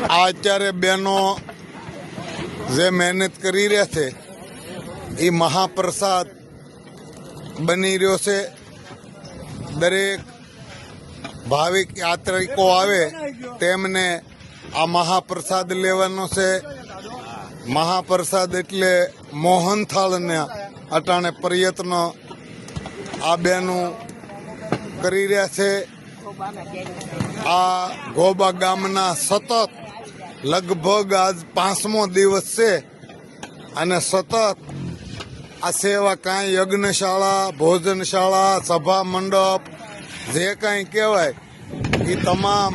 આ અત્યારે બહેનો જે મહેનત કરી રહ્યા છે એ મહાપ્રસાદ બની રહ્યો છે. દરેક ભાવિક યાત્રિકો આવે તેમને આ મહાપ્રસાદ લેવાનો છે. મહાપ્રસાદ એટલે મોહનથાળને અટાણે પ્રયત્ન આ બહેનું કરી રહ્યા છે. આ ગોબા ગામના સતત લગભગ આજ 5મો દિવસ છે અને સતત આ સેવા કાંઈ યજ્ઞશાળા, ભોજનશાળા, સભા મંડપ જે કાંઈ કહેવાય એ તમામ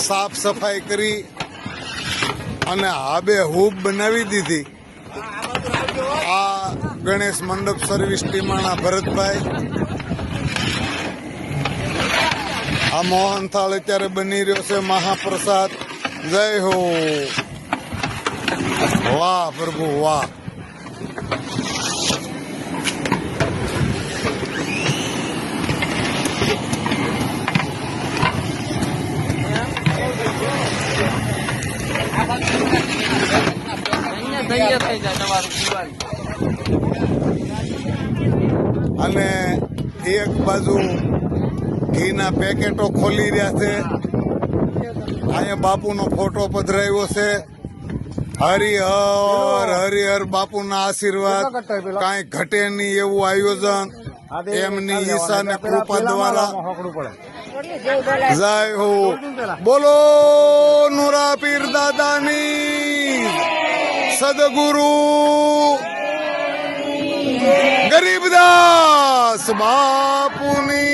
સાફ સફાઈ કરી અને હાબેહૂબ બનાવી દીધી. આ ગણેશ મંડપ સર્વિસ ટીમાના ભરતભાઈ, આ મોહનથાળ અત્યારે બની રહ્યો છે મહાપ્રસાદ. જય હો, વાહ પ્રભુ વાહ. અને એક બાજુ ઘીના પેકેટો ખોલી રહ્યા છે. અહીંયા બાપુનો ફોટો પધરાવ્યો છે. હરિહર હરિહર બાપુના આશીર્વાદ કાંઈ ઘટે નહીં એવું આયોજન એમની ઈશા ને કૃપા દ્વારા. જય હો, બોલો નુરા પીર દાદાની, સદગુરુ ગરીબદાસ બાપુની.